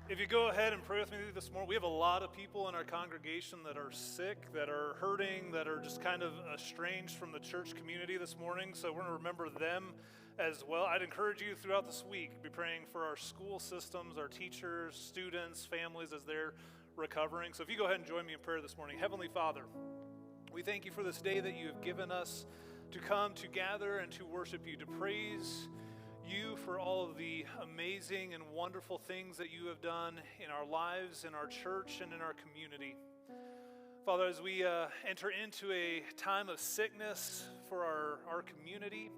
If you go ahead and pray with me this morning, we have a lot of people in our congregation that are sick, that are hurting, that are just kind of estranged from the church community this morning. So we're going to remember them as well. I'd encourage you throughout this week, be praying for our school systems, our teachers, students, families as they're recovering. So if you go ahead and join me in prayer this morning. Heavenly Father, we thank you for this day that you have given us to come, to gather, and to worship you, to praise you for all of the amazing and wonderful things that you have done in our lives, in our church, and in our community. Father, as we enter into a time of sickness for our community,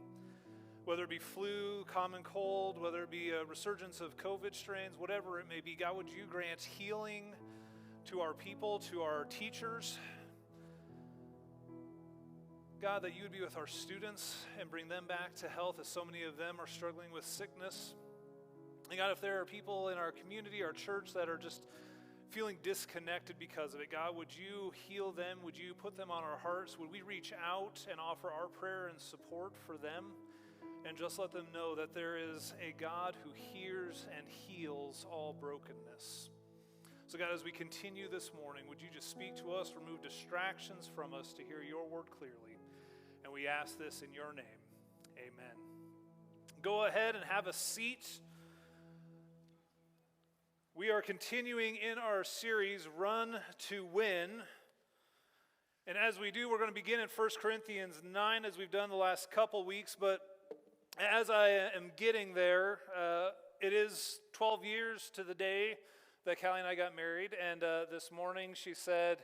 whether it be flu, common cold, whether it be a resurgence of COVID strains, whatever it may be, God, would you grant healing to our people, to our teachers, God, that you would be with our students and bring them back to health, as so many of them are struggling with sickness. And God, if there are people in our community, our church, that are just feeling disconnected because of it, God, would you heal them? Would you put them on our hearts? Would we reach out and offer our prayer and support for them? And just let them know that there is a God who hears and heals all brokenness. So God, as we continue this morning, would you just speak to us, remove distractions from us to hear your word clearly? And we ask this in your name. Amen. Go ahead and have a seat. We are continuing in our series, Run to Win. And as we do, we're going to begin in 1 Corinthians 9, as we've done the last couple weeks. But as I am getting there, it is 12 years to the day that Callie and I got married. And this morning she said,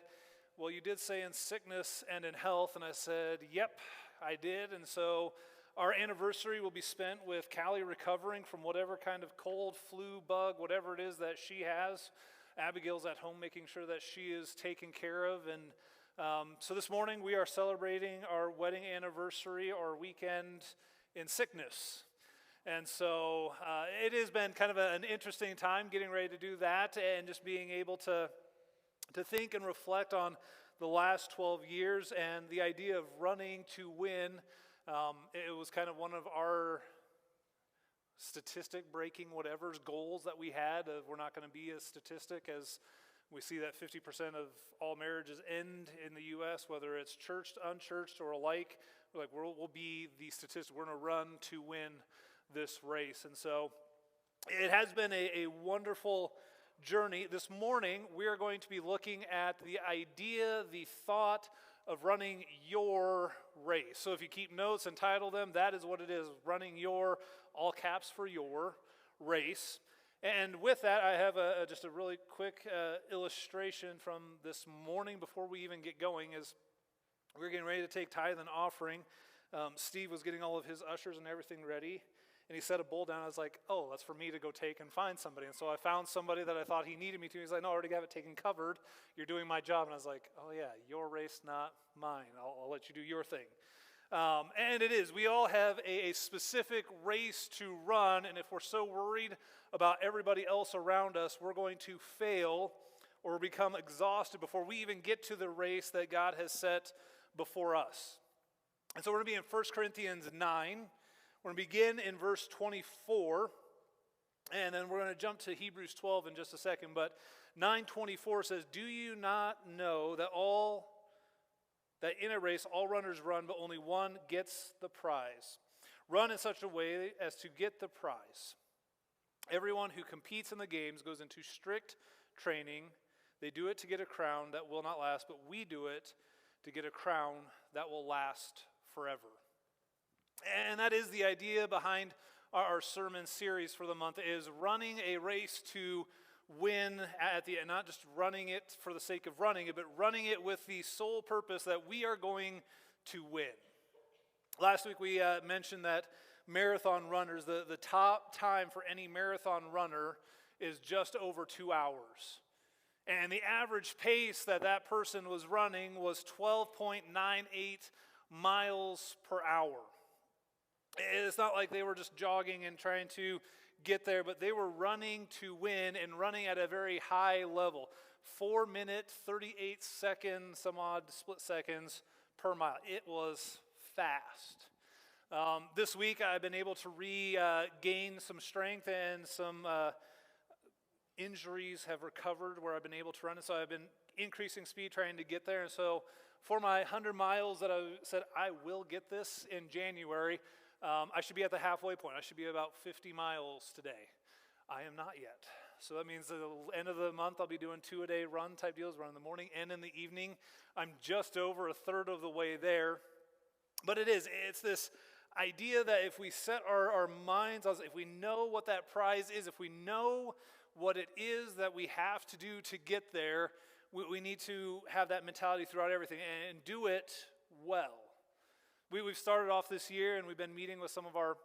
well, you did say in sickness and in health. And I said, yep, I did. And so our anniversary will be spent with Callie recovering from whatever kind of cold, flu, bug, whatever it is that she has. Abigail's at home making sure that she is taken care of. And so this morning we are celebrating our wedding anniversary, our weekend in sickness. And so it has been kind of an interesting time getting ready to do that and just being able to think and reflect on the last 12 years and the idea of running to win. It was kind of one of our statistic-breaking whatever's goals that we had. We're not going to be a statistic, as we see that 50% of all marriages end in the U.S., whether it's churched, unchurched, or alike. We'll be the statistic. We're going to run to win this race. And so it has been a wonderful journey. This morning, we are going to be looking at the idea, the thought of running your race. So if you keep notes and title them, that is what it is, running your, all caps for your, race. And with that, I have just a really quick illustration from this morning before we even get going. As we're getting ready to take tithe and offering, Steve was getting all of his ushers and everything ready. And he set a bowl down. I was like, oh, that's for me to go take and find somebody. And so I found somebody that I thought he needed me to. He's like, no, I already got it taken covered. You're doing my job. And I was like, oh, yeah, your race, not mine. I'll let you do your thing. And it is. We all have a specific race to run. And if we're so worried about everybody else around us, we're going to fail or become exhausted before we even get to the race that God has set before us. And so we're going to be in 1 Corinthians 9. We're going to begin in verse 24, and then we're going to jump to Hebrews 12 in just a second. But 9:24 says, do you not know that in a race all runners run, but only one gets the prize? Run in such a way as to get the prize. Everyone who competes in the games goes into strict training. They do it to get a crown that will not last, but we do it to get a crown that will last forever. And that is the idea behind our sermon series for the month, is running a race to win at the end, not just running it for the sake of running it, but running it with the sole purpose that we are going to win. Last week we mentioned that marathon runners, the top time for any marathon runner is just over 2 hours. And the average pace that person was running was 12.98 miles per hour. It's not like they were just jogging and trying to get there, but they were running to win and running at a very high level. 4 minute, 38 seconds, some odd split seconds per mile. It was fast. This week I've been able to regain some strength and some injuries have recovered where I've been able to run. And so I've been increasing speed trying to get there. And so for my 100 miles that I said I will get this in January, I should be at the halfway point. I should be about 50 miles today. I am not yet. So that means at the end of the month, I'll be doing 2-a-day run type deals, run in the morning and in the evening. I'm just over a third of the way there. But it's this idea that if we set our minds on, if we know what that prize is, if we know what it is that we have to do to get there, we need to have that mentality throughout everything and do it well. We've started off this year and we've been meeting with some of our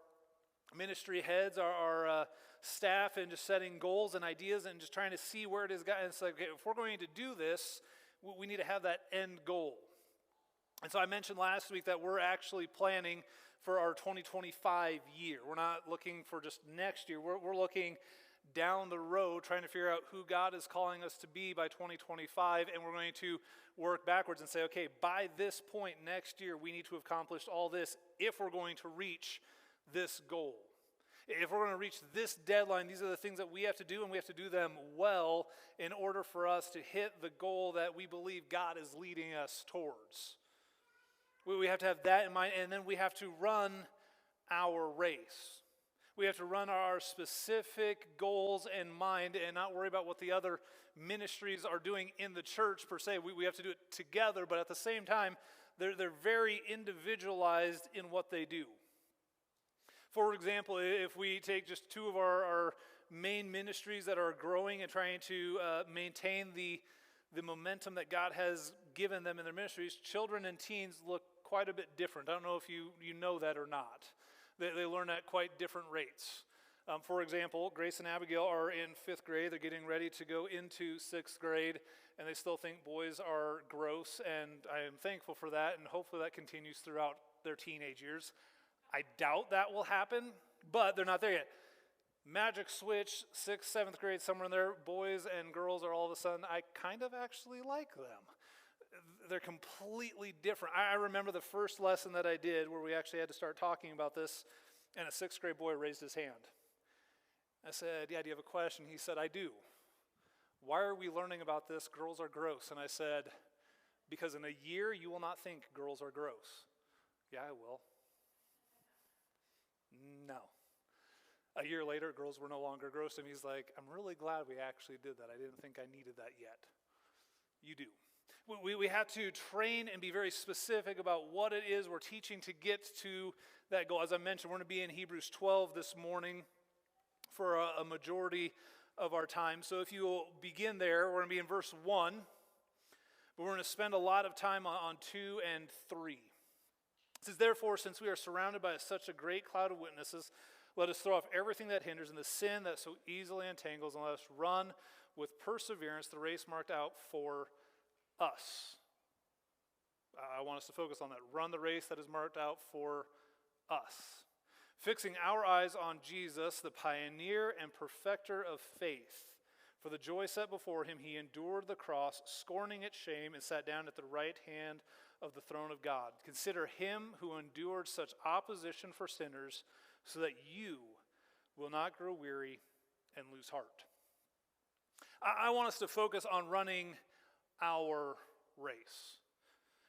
ministry heads, our staff, and just setting goals and ideas and just trying to see where it is. And it's like, okay, if we're going to do this, we need to have that end goal. And so I mentioned last week that we're actually planning for our 2025 year. We're not looking for just next year. We're looking down the road, trying to figure out who God is calling us to be by 2025, and we're going to work backwards and say, okay, by this point next year, we need to have accomplished all this if we're going to reach this goal. If we're going to reach this deadline, these are the things that we have to do, and we have to do them well in order for us to hit the goal that we believe God is leading us towards. We have to have that in mind, and then we have to run our race. We have to run our specific goals in mind and not worry about what the other ministries are doing in the church per se. We have to do it together, but at the same time, they're very individualized in what they do. For example, if we take just two of our main ministries that are growing and trying to maintain the momentum that God has given them in their ministries, children and teens look quite a bit different. I don't know if you know that or not. They learn at quite different rates. For example, Grace and Abigail are in 5th grade. They're getting ready to go into 6th grade, and they still think boys are gross, and I am thankful for that, and hopefully that continues throughout their teenage years. I doubt that will happen, but they're not there yet. Magic switch, 6th, 7th grade, somewhere in there, boys and girls are all of a sudden, I kind of actually like them. They're completely different. I remember the first lesson that I did where we actually had to start talking about this, and a 6th grade boy raised his hand. I said, yeah, do you have a question? He said, I do. Why are we learning about this? Girls are gross. And I said, because in a year you will not think girls are gross. Yeah, I will. No. A year later, girls were no longer gross, and he's like, I'm really glad we actually did that. I didn't think I needed that yet. You do. We have to train and be very specific about what it is we're teaching to get to that goal. As I mentioned, we're going to be in Hebrews 12 this morning for a majority of our time. So if you will begin there, we're going to be in verse 1, but we're going to spend a lot of time on 2 and 3. It says, therefore, since we are surrounded by such a great cloud of witnesses, let us throw off everything that hinders and the sin that so easily entangles, and let us run with perseverance the race marked out for us. I want us to focus on that. Run the race that is marked out for us. Fixing our eyes on Jesus, the pioneer and perfecter of faith. For the joy set before him, he endured the cross, scorning its shame, and sat down at the right hand of the throne of God. Consider him who endured such opposition for sinners, so that you will not grow weary and lose heart. I want us to focus on running our race.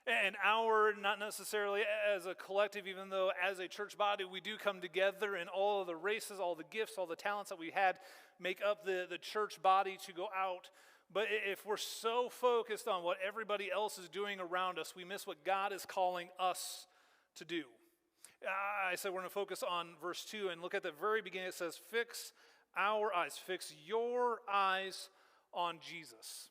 And our, not necessarily as a collective, even though as a church body we do come together and all of the races, all the gifts, all the talents that we had make up the church body to go out. But if we're so focused on what everybody else is doing around us, we miss what God is calling us to do. I said we're going to focus on verse 2 and look at the very beginning. It says, fix our eyes, fix your eyes on Jesus.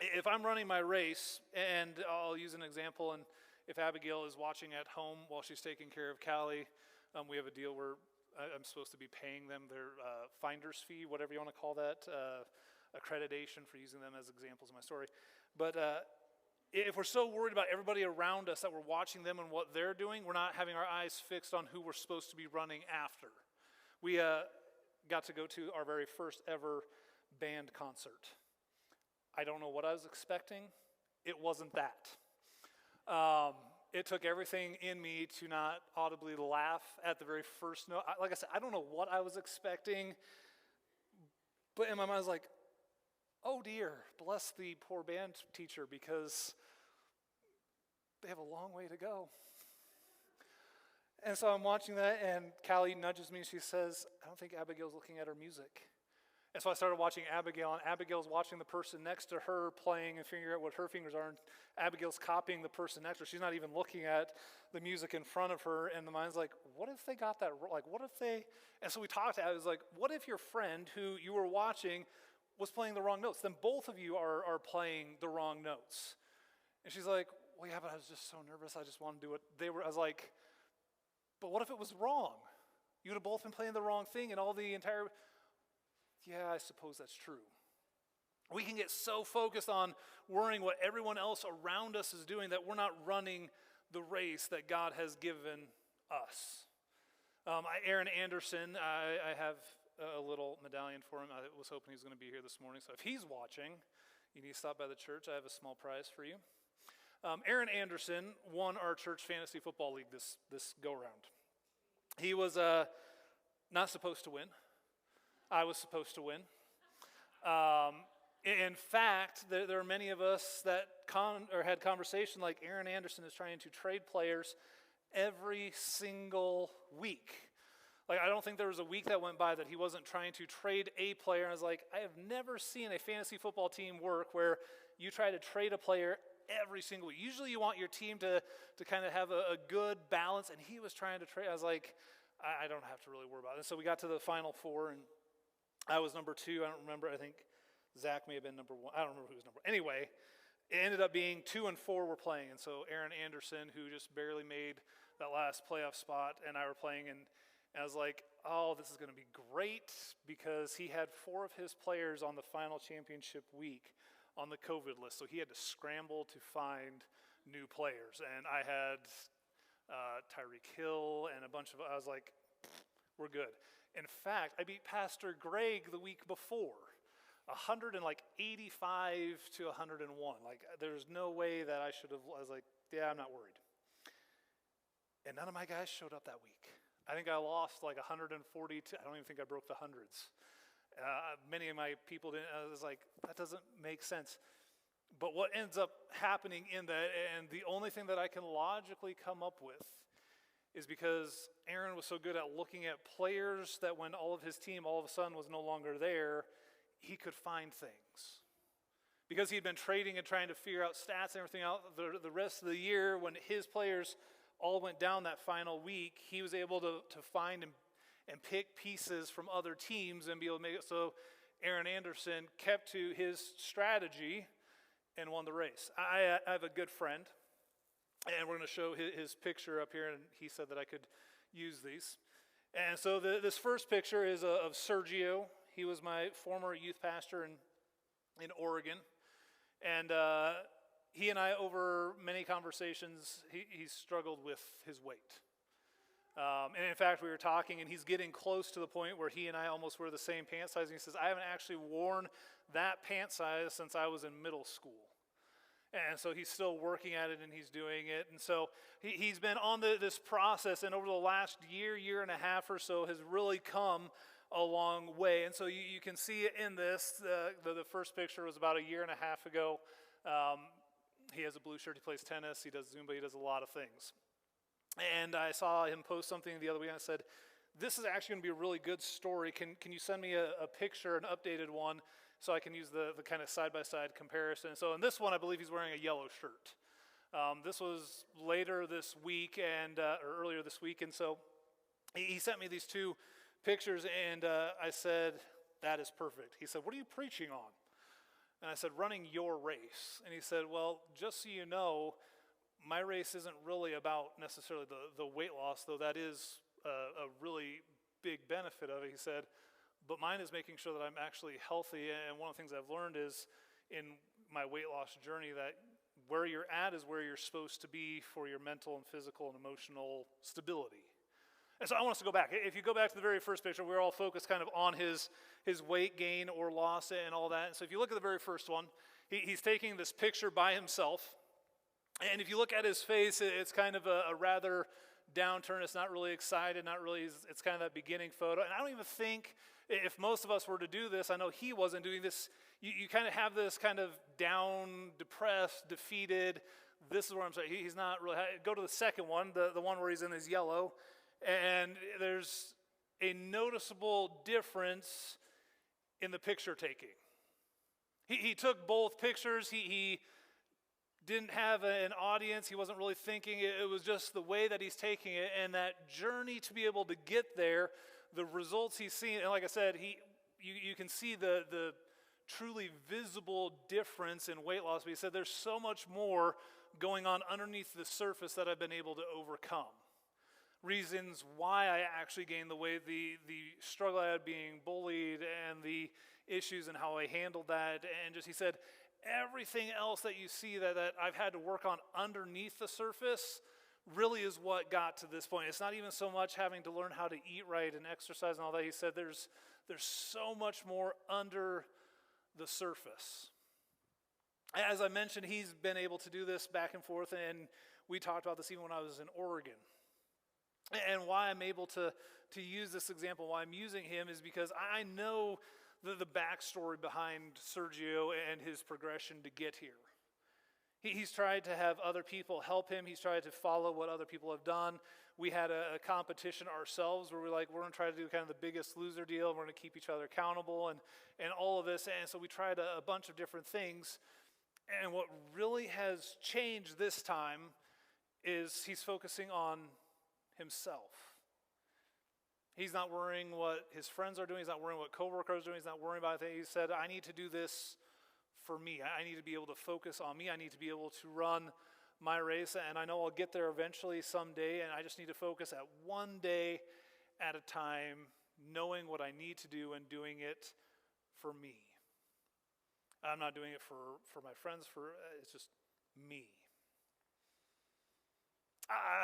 If I'm running my race, and I'll use an example, and if Abigail is watching at home while she's taking care of Callie, we have a deal where I'm supposed to be paying them their finder's fee, whatever you want to call that, accreditation for using them as examples in my story. But if we're so worried about everybody around us that we're watching them and what they're doing, we're not having our eyes fixed on who we're supposed to be running after. We got to go to our very first ever band concert. I don't know what I was expecting. It wasn't that. It took everything in me to not audibly laugh at the very first note. Like I said, I don't know what I was expecting, But in my mind, I was like, oh dear, bless the poor band teacher, because they have a long way to go. And so I'm watching that, and Callie nudges me, and she says, I don't think Abigail's looking at her music. And so I started watching Abigail, and Abigail's watching the person next to her playing and figuring out what her fingers are, and Abigail's copying the person next to her. She's not even looking at the music in front of her, and the mind's like, what if they got that, like, what if they, and so we talked to Abby, it was like, what if your friend who you were watching was playing the wrong notes? Then both of you are playing the wrong notes. And she's like, well, yeah, but I was just so nervous, I just wanted to do what they were. I was like, but what if it was wrong? You would have both been playing the wrong thing, and all the entire, yeah, I suppose that's true. We can get so focused on worrying what everyone else around us is doing that we're not running the race that God has given us. Aaron Anderson, I have a little medallion for him. I was hoping he was going to be here this morning. So if he's watching, you need to stop by the church. I have a small prize for you. Aaron Anderson won our church fantasy football league this go-round. He was not supposed to win. I was supposed to win. In fact, there are many of us that had conversation like Aaron Anderson is trying to trade players every single week. Like, I don't think there was a week that went by that he wasn't trying to trade a player. And I was like, I have never seen a fantasy football team work where you try to trade a player every single week. Usually you want your team to kind of have a good balance, and he was trying to trade. I was like, I don't have to really worry about it. And so we got to the final four, and I was number 2. I don't remember. I think Zach may have been number 1. I don't remember who was number 1. Anyway, it ended up being 2 and 4 were playing. And so Aaron Anderson, who just barely made that last playoff spot, and I were playing. And I was like, oh, this is going to be great, because he had 4 of his players on the final championship week on the COVID list. So he had to scramble to find new players. And I had Tyreek Hill and a bunch of, I was like, we're good. In fact, I beat Pastor Greg the week before, 185 to 101. Like, there's no way that I should have. I was like, yeah, I'm not worried. And none of my guys showed up that week. I think I lost like 140 to, I don't even think I broke the hundreds. Many of my people didn't. I was like, that doesn't make sense. But what ends up happening in that, and the only thing that I can logically come up with, is because Aaron was so good at looking at players that when all of his team all of a sudden was no longer there, he could find things. Because he'd been trading and trying to figure out stats and everything out the rest of the year, when his players all went down that final week, he was able to find and pick pieces from other teams and be able to make it. So Aaron Anderson kept to his strategy and won the race. I have a good friend, and we're going to show his picture up here, and he said that I could use these. And so this first picture is of Sergio. He was my former youth pastor in Oregon. And he and I, over many conversations, he struggled with his weight. And in fact, we were talking, and he's getting close to the point where he and I almost wear the same pant size. And he says, I haven't actually worn that pant size since I was in middle school. And so he's still working at it, and he's doing it. And so he's been on this process, and over the last year and a half or so, has really come a long way. And so you can see it in this. The first picture was about a year and a half ago. He has a blue shirt. He plays tennis. He does Zumba. He does a lot of things. And I saw him post something the other week, and I said, this is actually going to be a really good story. Can you send me a picture, an updated one, so I can use the kind of side-by-side comparison? So in this one, I believe he's wearing a yellow shirt. This was later this week, or earlier this week, and so he sent me these 2 pictures, and I said, that is perfect. He said, what are you preaching on? And I said, running your race. And he said, well, just so you know, my race isn't really about necessarily the weight loss, though that is a really big benefit of it. He said, but mine is making sure that I'm actually healthy. And one of the things I've learned is in my weight loss journey that where you're at is where you're supposed to be for your mental and physical and emotional stability. And so I want us to go back. If you go back to the very first picture, we're all focused kind of on his weight gain or loss and all that. And so if you look at the very first one, he's taking this picture by himself. And if you look at his face, it's kind of a rather downturn. It's not really excited, not really, it's kind of that beginning photo. And I don't even think, if most of us were to do this, I know he wasn't doing this, you kind of have this kind of down, depressed, defeated, this is where I'm saying, he's not really, go to the second one, the one where he's in his yellow, and there's a noticeable difference in the picture taking. He took both pictures, he didn't have an audience, he wasn't really thinking, it was just the way that he's taking it, and that journey to be able to get there, the results he's seen, and like I said, you can see the truly visible difference in weight loss, but he said there's so much more going on underneath the surface that I've been able to overcome. Reasons why I actually gained the weight, the struggle I had being bullied, and the issues and how I handled that, and just he said, everything else that you see that I've had to work on underneath the surface really is what got to this point. It's not even so much having to learn how to eat right and exercise and all that. He said there's so much more under the surface. As I mentioned, he's been able to do this back and forth, and we talked about this even when I was in Oregon. And why I'm able to use this example, why I'm using him, is because I know the backstory behind Sergio and his progression to get here. He's tried to have other people help him. He's tried to follow what other people have done. We had a competition ourselves where we're going to try to do kind of the biggest loser deal. We're going to keep each other accountable and all of this. And so we tried a bunch of different things. And what really has changed this time is he's focusing on himself. He's not worrying what his friends are doing. He's not worrying what coworkers are doing. He's not worrying about things. He said, I need to do this for me. I need to be able to focus on me. I need to be able to run my race. And I know I'll get there eventually someday. And I just need to focus at one day at a time, knowing what I need to do and doing it for me. I'm not doing it for my friends. It's just me.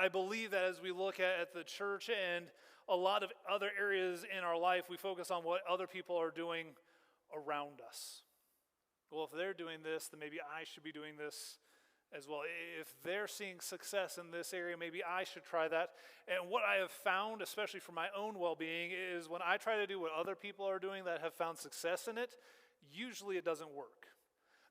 I believe that as we look at the church and a lot of other areas in our life, we focus on what other people are doing around us. Well, if they're doing this, then maybe I should be doing this as well. If they're seeing success in this area, maybe I should try that. And what I have found, especially for my own well-being, is when I try to do what other people are doing that have found success in it, usually it doesn't work.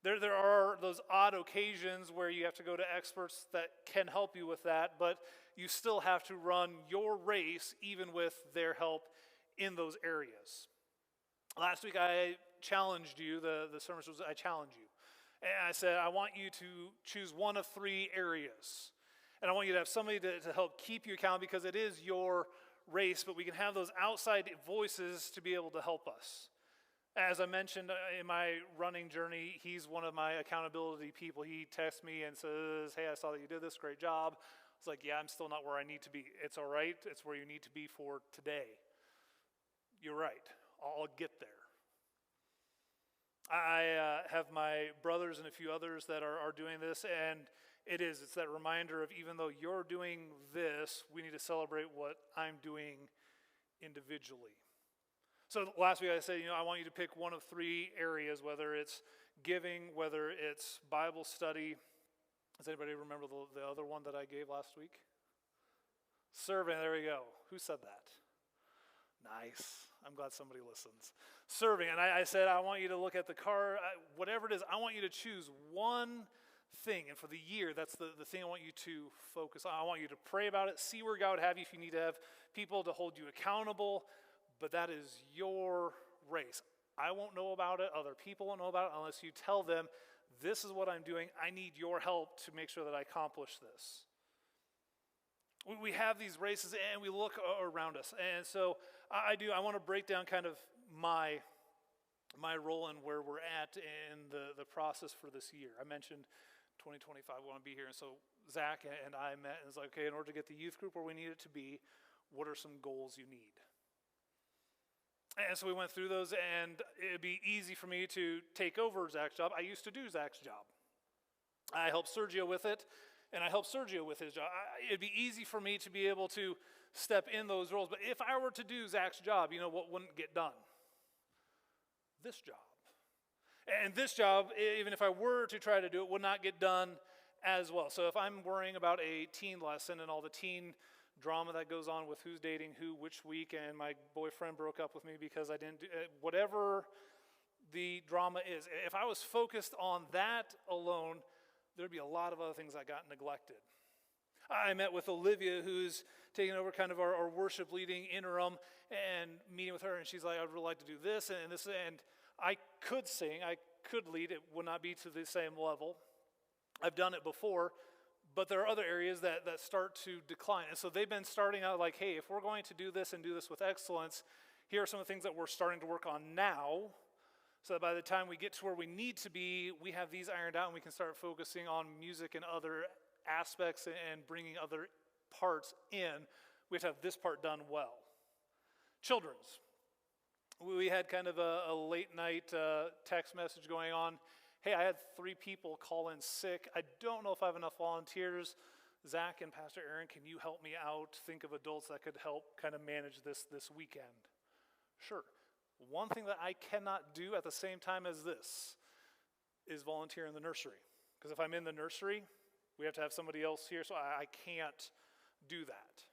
There are those odd occasions where you have to go to experts that can help you with that, but you still have to run your race even with their help in those areas. Last week I challenged you, the sermon was I challenge you. And I said I want you to choose one of 3 areas. And I want you to have somebody to help keep you accountable because it is your race, but we can have those outside voices to be able to help us. As I mentioned in my running journey, he's one of my accountability people. He texts me and says, hey, I saw that you did this, great job. It's like, yeah, I'm still not where I need to be. It's all right, it's where you need to be for today. You're right, I'll get there. I have my brothers and a few others that are doing this, and it's that reminder of even though you're doing this, we need to celebrate what I'm doing individually. So last week I said, I want you to pick one of 3 areas, whether it's giving, whether it's Bible study. Does anybody remember the other one that I gave last week? Serving, there we go. Who said that? Nice. I'm glad somebody listens. Serving, and I said I want you to look at the card, whatever it is, I want you to choose one thing, and for the year, that's the thing I want you to focus on. I want you to pray about it, see where God would have you if you need to have people to hold you accountable. But that is your race. I won't know about it. Other people won't know about it unless you tell them, this is what I'm doing. I need your help to make sure that I accomplish this. We have these races and we look around us. And so I want to break down kind of my role and where we're at in the process for this year. I mentioned 2025, we want to be here. And so Zach and I met and it's like, okay, in order to get the youth group where we need it to be, what are some goals you need? And so we went through those, and it'd be easy for me to take over Zach's job. I used to do Zach's job. I helped Sergio with it, and I helped Sergio with his job. It'd be easy for me to be able to step in those roles. But if I were to do Zach's job, what wouldn't get done? This job. And this job, even if I were to try to do it, would not get done as well. So if I'm worrying about a teen lesson and all the teen drama that goes on with who's dating who which week, and my boyfriend broke up with me because I didn't do whatever the drama is. If I was focused on that alone, there'd be a lot of other things that got neglected. I met with Olivia, who's taking over kind of our worship leading interim, and meeting with her, and she's like, I'd really like to do this and this, and I could sing, I could lead. It would not be to the same level. I've done it before, but there are other areas that start to decline. And so they've been starting out like, hey, if we're going to do this and do this with excellence, here are some of the things that we're starting to work on now, so that by the time we get to where we need to be, we have these ironed out and we can start focusing on music and other aspects and bringing other parts in. We have to have this part done well. Children's. We had kind of a late night text message going on. Hey, I had 3 people call in sick. I don't know if I have enough volunteers. Zach and Pastor Aaron, can you help me out? Think of adults that could help kind of manage this weekend. Sure. One thing that I cannot do at the same time as this is volunteer in the nursery. Because if I'm in the nursery, we have to have somebody else here, so I can't do that.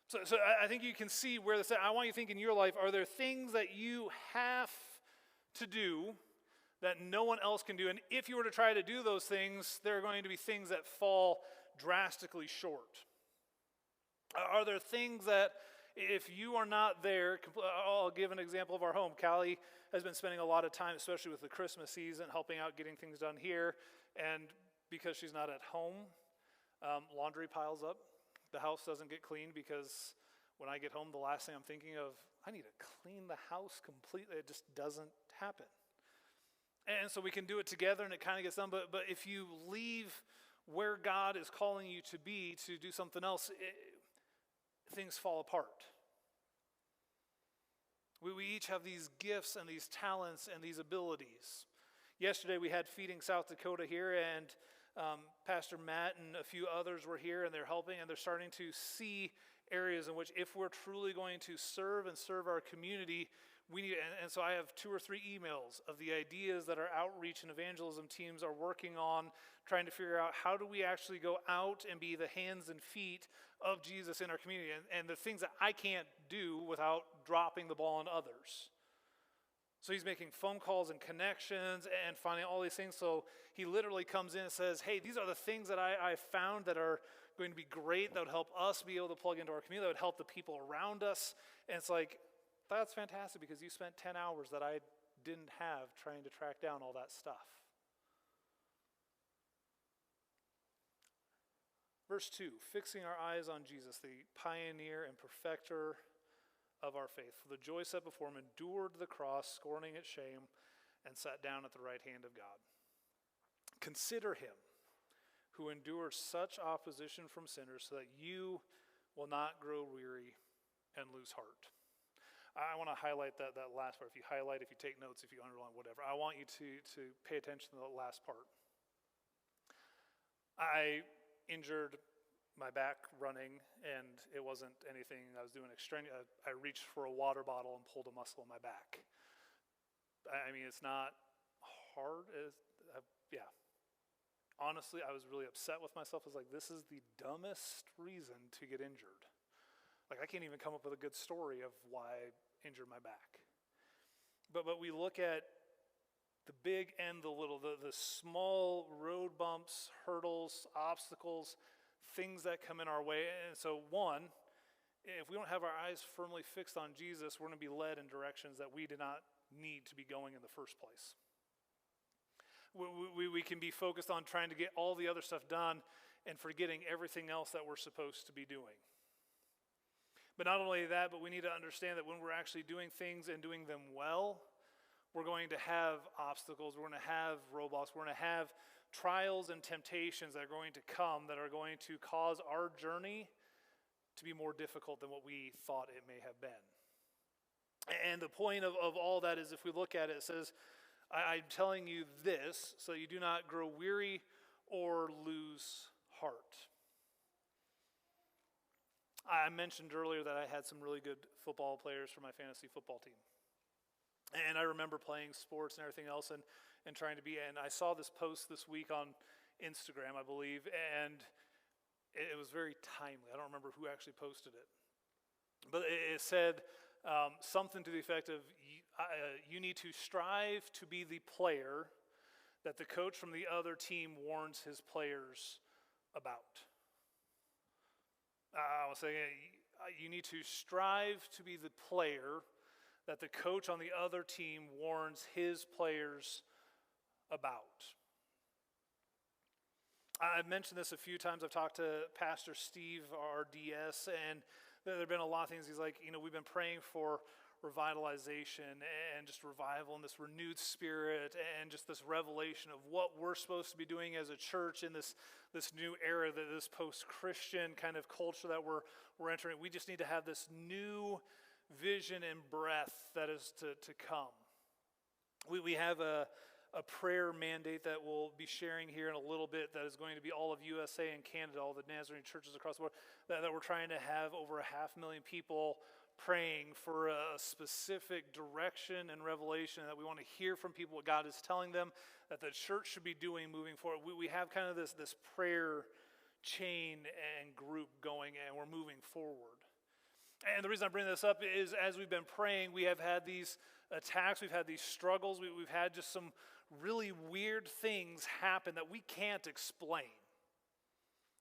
So I think you can see where this, I want you to think in your life, are there things that you have to do that no one else can do? And if you were to try to do those things, there are going to be things that fall drastically short. Are there things that if you are not there, I'll give an example of our home. Callie has been spending a lot of time, especially with the Christmas season, helping out getting things done here. And because she's not at home, laundry piles up. The house doesn't get cleaned because when I get home, the last thing I'm thinking of, I need to clean the house completely. It just doesn't happen. And so we can do it together and it kind of gets done. But if you leave where God is calling you to be to do something else, things fall apart. We each have these gifts and these talents and these abilities. Yesterday we had Feeding South Dakota here, and Pastor Matt and a few others were here, and they're helping, and they're starting to see areas in which if we're truly going to serve and serve our community, we need, and so I have 2 or 3 emails of the ideas that our outreach and evangelism teams are working on, trying to figure out how do we actually go out and be the hands and feet of Jesus in our community, and the things that I can't do without dropping the ball on others. So he's making phone calls and connections and finding all these things. So he literally comes in and says, hey, these are the things that I found that are going to be great, that would help us be able to plug into our community, that would help the people around us. And it's like, that's fantastic because you spent 10 hours that I didn't have trying to track down all that stuff. Verse 2, fixing our eyes on Jesus, the pioneer and perfecter of our faith. For the joy set before him, endured the cross, scorning its shame, and sat down at the right hand of God. Consider him who endures such opposition from sinners, so that you will not grow weary and lose heart. I want to highlight that last part. If you highlight, if you take notes, if you underline, whatever, I want you to pay attention to the last part. I injured my back running, and it wasn't anything I was doing extraneous. I reached for a water bottle and pulled a muscle in my back. I mean, it's not hard. Yeah. Honestly, I was really upset with myself. I was like, this is the dumbest reason to get injured. Like, I can't even come up with a good story of why I injured my back. But we look at the big and the little, the small road bumps, hurdles, obstacles, things that come in our way. And so one, if we don't have our eyes firmly fixed on Jesus, we're going to be led in directions that we did not need to be going in the first place. We can be focused on trying to get all the other stuff done and forgetting everything else that we're supposed to be doing. But not only that, but we need to understand that when we're actually doing things and doing them well, we're going to have obstacles, we're going to have roadblocks, we're going to have trials and temptations that are going to come that are going to cause our journey to be more difficult than what we thought it may have been. And the point of all that is, if we look at it, it says, I'm telling you this so you do not grow weary or lose heart. I mentioned earlier that I had some really good football players for my fantasy football team. And I remember playing sports and everything else and trying to be, and I saw this post this week on Instagram, I believe, and it was very timely. I don't remember who actually posted it. But it said something to the effect of, you need to strive to be the player that the coach from the other team warns his players about. I was saying, you need to strive to be the player that the coach on the other team warns his players about. I've mentioned this a few times. I've talked to Pastor Steve, our DS, and there have been a lot of things. He's like, we've been praying for revitalization and just revival and this renewed spirit and just this revelation of what we're supposed to be doing as a church in this new era, this post-Christian kind of culture that we're entering. We just need to have this new vision and breath that is to come. We have a prayer mandate that we'll be sharing here in a little bit that is going to be all of USA and Canada, all the Nazarene churches across the board, that we're trying to have over 500,000 people praying for a specific direction and revelation, that we want to hear from people what God is telling them that the church should be doing moving forward. We have kind of this prayer chain and group going, and we're moving forward. And the reason I bring this up is as we've been praying, we have had these attacks, we've had these struggles, we've had just some really weird things happen that we can't explain.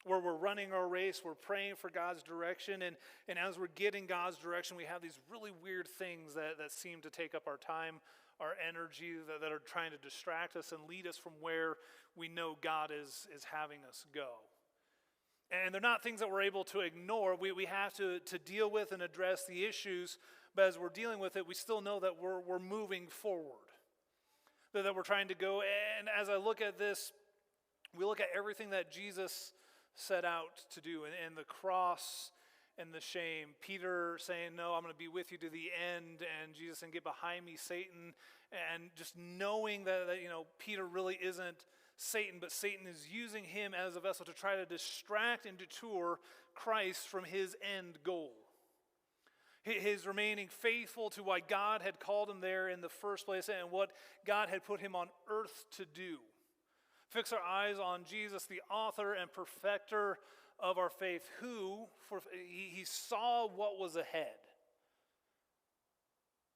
Where we're running our race, we're praying for God's direction, and as we're getting God's direction, we have these really weird things that seem to take up our time, our energy, that are trying to distract us and lead us from where we know God is having us go. And they're not things that we're able to ignore. We have to deal with and address the issues, but as we're dealing with it, we still know that we're moving forward, that we're trying to go. And as I look at this, we look at everything that Jesus set out to do, and the cross and the shame. Peter saying, no, I'm going to be with you to the end, and Jesus saying, get behind me, Satan. And just knowing that Peter really isn't Satan, but Satan is using him as a vessel to try to distract and detour Christ from his end goal. His remaining faithful to why God had called him there in the first place and what God had put him on earth to do. Fix our eyes on Jesus, the author and perfecter of our faith, who he saw what was ahead.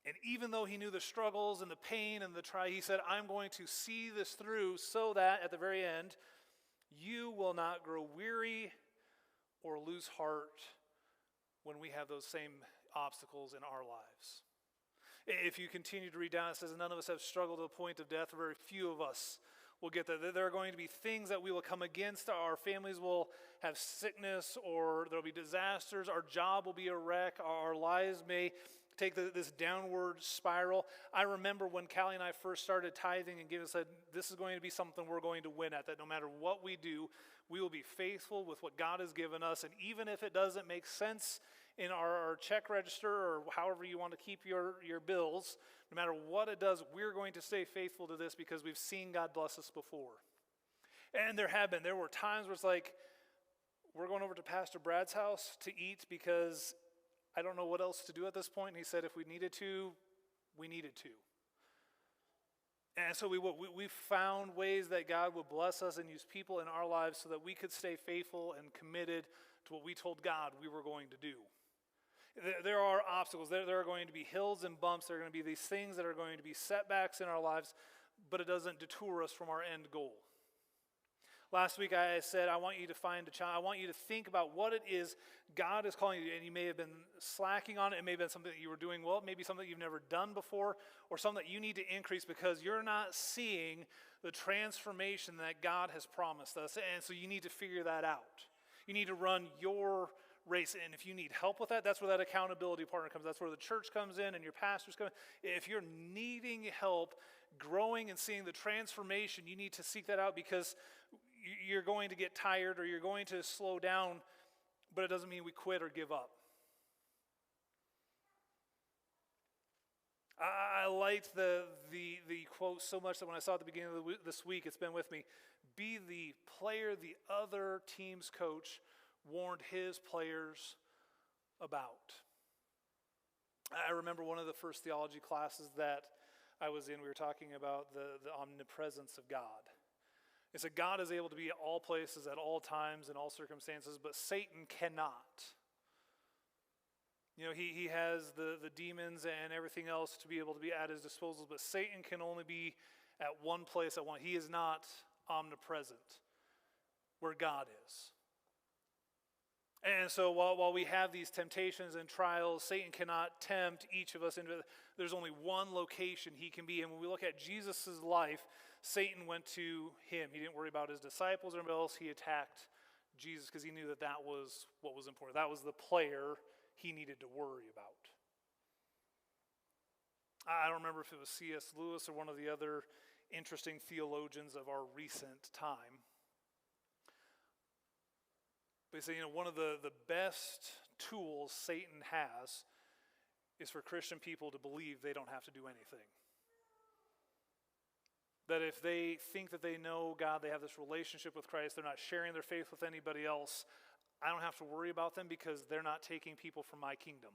And even though he knew the struggles and the pain and the trial, he said, I'm going to see this through so that at the very end, you will not grow weary or lose heart when we have those same obstacles in our lives. If you continue to read down, it says, none of us have struggled to the point of death. Very few of us will get that. There are going to be things that we will come against. Our families will have sickness, or there will be disasters. Our job will be a wreck. Our lives may take this downward spiral. I remember when Callie and I first started tithing and giving, said, this is going to be something we're going to win at, that no matter what we do, we will be faithful with what God has given us. And even if it doesn't make sense in our check register or however you want to keep your bills, no matter what it does, we're going to stay faithful to this because we've seen God bless us before. And there were times where it's like, we're going over to Pastor Brad's house to eat because I don't know what else to do at this point. And he said if we needed to, we needed to. And so we found ways that God would bless us and use people in our lives so that we could stay faithful and committed to what we told God we were going to do. There are obstacles. There are going to be hills and bumps. There are going to be these things that are going to be setbacks in our lives, but it doesn't detour us from our end goal. Last week I said, I want you to find a child. I want you to think about what it is God is calling you to, and you may have been slacking on it. It may have been something that you were doing well, maybe something that you've never done before, or something that you need to increase because you're not seeing the transformation that God has promised us, and so you need to figure that out. You need to run your race, and if you need help with that, that's where that accountability partner comes. That's where the church comes in and your pastors come in. If you're needing help growing and seeing the transformation, you need to seek that out because you're going to get tired or you're going to slow down, but it doesn't mean we quit or give up. I liked the quote so much that when I saw it at the beginning of this week, it's been with me. Be the player the other team's coach warned his players about. I remember one of the first theology classes that I was in, we were talking about the omnipresence of God. It's that God is able to be at all places, at all times, in all circumstances, but Satan cannot. He has the demons and everything else to be able to be at his disposal, but Satan can only be at one place at one. He is not omnipresent where God is. And so while we have these temptations and trials, Satan cannot tempt each of us into it. There's only one location he can be. And when we look at Jesus' life, Satan went to him. He didn't worry about his disciples or anybody else. He attacked Jesus because he knew that was what was important. That was the player he needed to worry about. I don't remember if it was C.S. Lewis or one of the other interesting theologians of our recent time. But they say, one of the best tools Satan has is for Christian people to believe they don't have to do anything. That if they think that they know God, they have this relationship with Christ, they're not sharing their faith with anybody else, I don't have to worry about them because they're not taking people from my kingdom.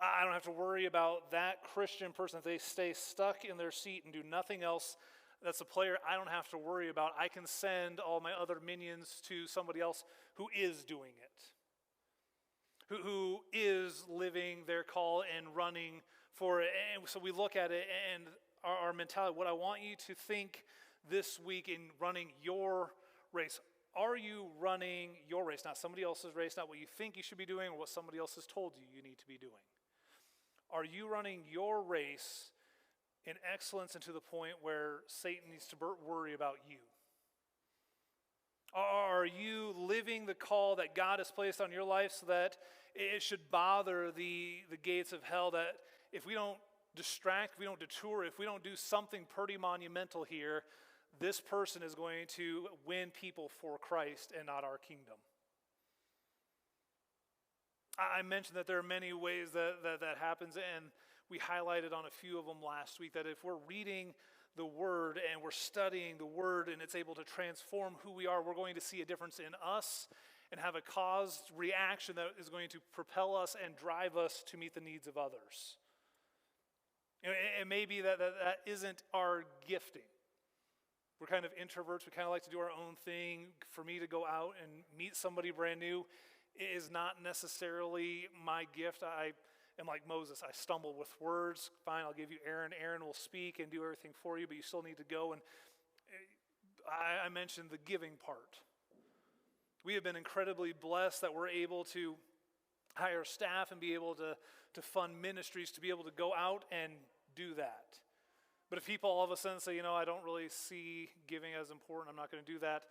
I don't have to worry about that Christian person. If they stay stuck in their seat and do nothing else, that's a player I don't have to worry about. I can send all my other minions to somebody else who is doing it, who is living their call and running for it. And so we look at it and our mentality, what I want you to think this week in running your race. Are you running your race? Not somebody else's race, not what you think you should be doing or what somebody else has told you need to be doing. Are you running your race in excellence and to the point where Satan needs to worry about you? Are you living the call that God has placed on your life so that it should bother the gates of hell, that if we don't distract, if we don't detour, if we don't do something pretty monumental here, this person is going to win people for Christ and not our kingdom? I mentioned that there are many ways that happens, and we highlighted on a few of them last week, that if we're reading the Word and we're studying the Word and it's able to transform who we are, we're going to see a difference in us and have a caused reaction that is going to propel us and drive us to meet the needs of others. It may be that isn't our gifting. We're kind of introverts. We kind of like to do our own thing. For me to go out and meet somebody brand new is not necessarily my gift. I am like Moses. I stumble with words. Fine, I'll give you Aaron. Aaron will speak and do everything for you, but you still need to go. And I mentioned the giving part. We have been incredibly blessed that we're able to hire staff and be able to fund ministries to be able to go out and do that. But if people all of a sudden say, I don't really see giving as important, I'm not going to do that,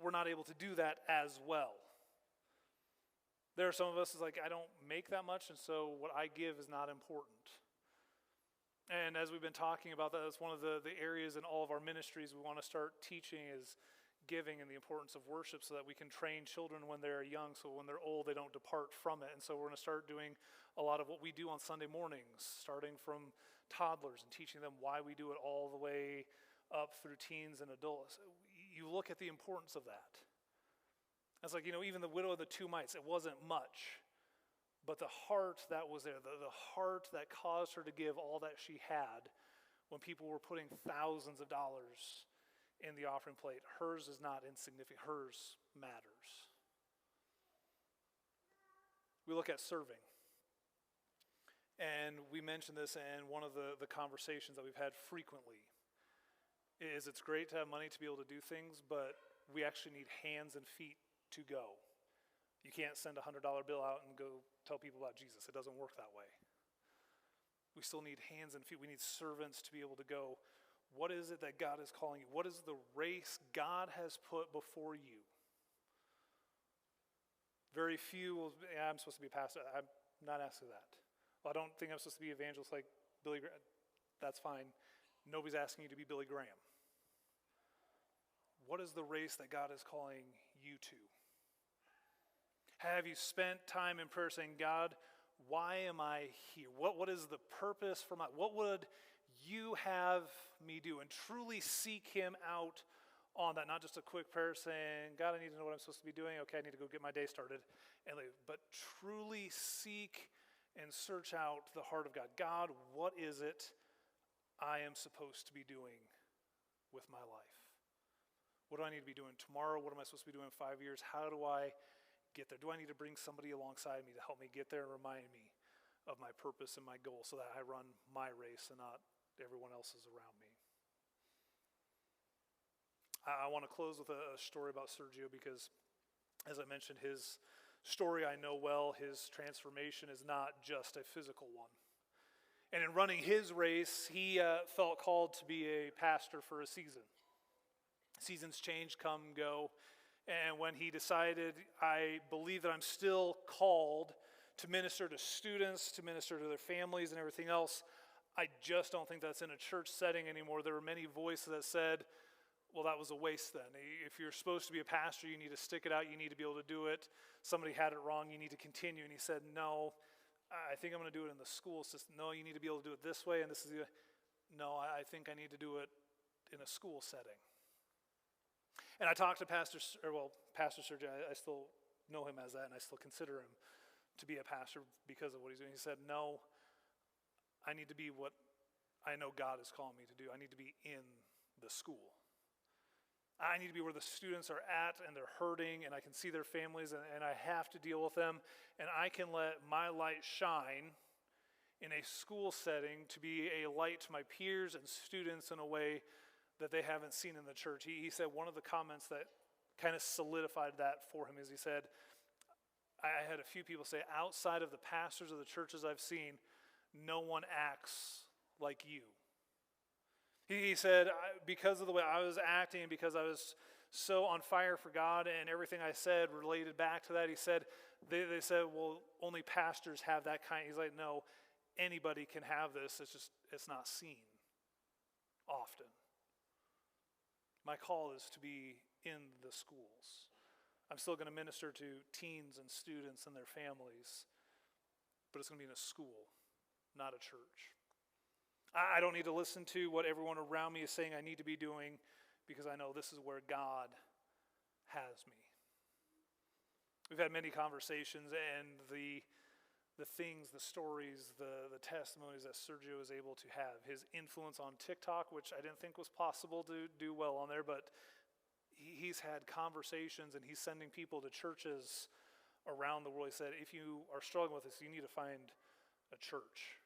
we're not able to do that as well. There are some of us who's like, I don't make that much, and so what I give is not important. And as we've been talking about that, that's one of the areas in all of our ministries we want to start teaching is giving and the importance of worship so that we can train children when they're young, so when they're old they don't depart from it. And so we're going to start doing a lot of what we do on Sunday mornings, starting from toddlers and teaching them why we do it all the way up through teens and adults. You look at the importance of that. It's like, even the widow of the two mites, it wasn't much, but the heart that was there, the heart that caused her to give all that she had when people were putting thousands of dollars in the offering plate, hers is not insignificant. Hers matters. We look at serving. And we mentioned this in one of the conversations that we've had frequently, is it's great to have money to be able to do things, but we actually need hands and feet to go. You can't send a $100 bill out and go tell people about Jesus. It doesn't work that way. We still need hands and feet. We need servants to be able to go. What is it that God is calling you? What is the race God has put before you? Very few will, I'm supposed to be a pastor. I'm not asking that. Well, I don't think I'm supposed to be evangelist like Billy Graham. That's fine. Nobody's asking you to be Billy Graham. What is the race that God is calling you to? Have you spent time in prayer saying, God, why am I here? What is the purpose for what would you have me do? And truly seek him out on that. Not just a quick prayer saying, God, I need to know what I'm supposed to be doing. Okay, I need to go get my day started and leave. But truly seek and search out the heart of God. God, what is it I am supposed to be doing with my life? What do I need to be doing tomorrow? What am I supposed to be doing in 5 years? How do I get there? Do I need to bring somebody alongside me to help me get there and remind me of my purpose and my goal so that I run my race and not everyone else's around me? I want to close with a story about Sergio because, as I mentioned, his story I know well. His transformation is not just a physical one. And in running his race, he felt called to be a pastor for a season. Seasons change, come, go. And when he decided, I believe that I'm still called to minister to students, to minister to their families and everything else, I just don't think that's in a church setting anymore. There were many voices that said, well, that was a waste then. If you're supposed to be a pastor, you need to stick it out. You need to be able to do it. Somebody had it wrong. You need to continue. And he said, no, I think I'm going to do it in the school system. No, you need to be able to do it this way. And this is no, I think I need to do it in a school setting. And I talked to Pastor Sergio. I still know him as that, and I still consider him to be a pastor because of what he's doing. He said, no, I need to be what I know God is calling me to do. I need to be in the school. I need to be where the students are at and they're hurting and I can see their families and I have to deal with them and I can let my light shine in a school setting to be a light to my peers and students in a way that they haven't seen in the church. He said one of the comments that kind of solidified that for him is he said, I had a few people say, outside of the pastors of the churches I've seen, no one acts like you. He said, because of the way I was acting, because I was so on fire for God and everything I said related back to that, he said, they said, well, only pastors have that kind. He's like, no, anybody can have this. It's not seen often. My call is to be in the schools. I'm still going to minister to teens and students and their families, but it's going to be in a school, not a church. I don't need to listen to what everyone around me is saying I need to be doing because I know this is where God has me. We've had many conversations and the things, the stories, the testimonies that Sergio is able to have. His influence on TikTok, which I didn't think was possible to do well on there, but he's had conversations and he's sending people to churches around the world. He said, if you are struggling with this, you need to find a church.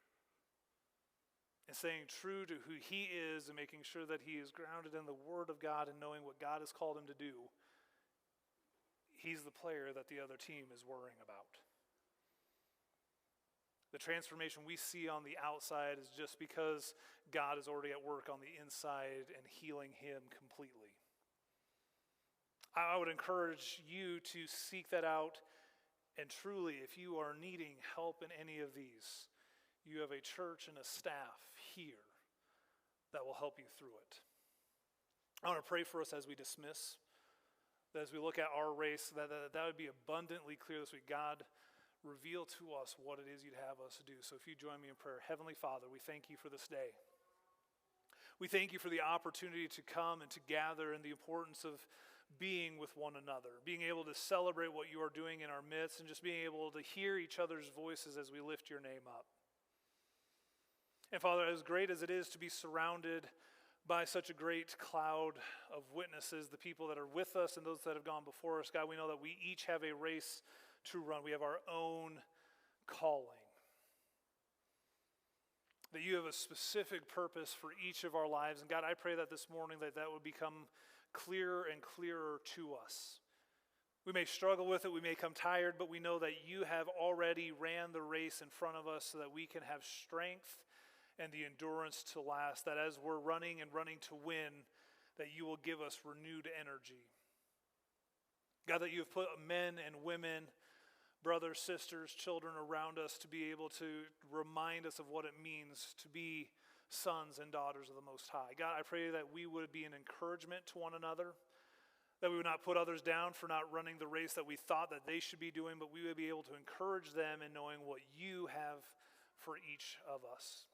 And staying true to who he is and making sure that he is grounded in the Word of God and knowing what God has called him to do, he's the player that the other team is worrying about. The transformation we see on the outside is just because God is already at work on the inside and healing him completely. I would encourage you to seek that out, and truly, if you are needing help in any of these, you have a church and a staff here that will help you through it. I want to pray for us as we dismiss, that as we look at our race, that would be abundantly clear this week. God, reveal to us what it is you'd have us do. So if you join me in prayer. Heavenly Father, we thank you for this day. We thank you for the opportunity to come and to gather and the importance of being with one another, being able to celebrate what you are doing in our midst, and just being able to hear each other's voices as we lift your name up. And Father, as great as it is to be surrounded by such a great cloud of witnesses, the people that are with us and those that have gone before us, God, we know that we each have a race to run. We have our own calling. That you have a specific purpose for each of our lives. And God, I pray that this morning that would become clearer and clearer to us. We may struggle with it, we may come tired, but we know that you have already ran the race in front of us so that we can have strength and the endurance to last, that as we're running and running to win, that you will give us renewed energy. God, that you have put men and women, brothers, sisters, children around us to be able to remind us of what it means to be sons and daughters of the Most High. God, I pray that we would be an encouragement to one another, that we would not put others down for not running the race that we thought that they should be doing, but we would be able to encourage them in knowing what you have for each of us.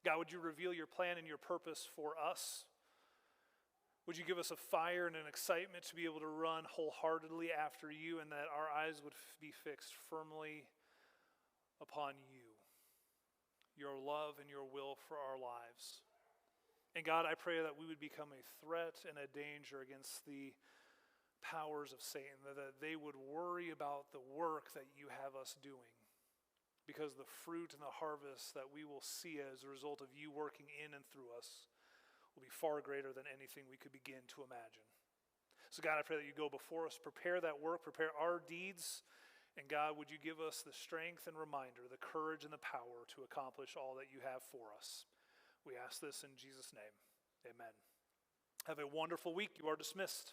God, would you reveal your plan and your purpose for us? Would you give us a fire and an excitement to be able to run wholeheartedly after you, and that our eyes would be fixed firmly upon you, your love and your will for our lives. And God, I pray that we would become a threat and a danger against the powers of Satan, that they would worry about the work that you have us doing, because the fruit and the harvest that we will see as a result of you working in and through us will be far greater than anything we could begin to imagine. So God, I pray that you go before us, prepare that work, prepare our deeds, and God, would you give us the strength and reminder, the courage and the power to accomplish all that you have for us. We ask this in Jesus' name. Amen. Have a wonderful week. You are dismissed.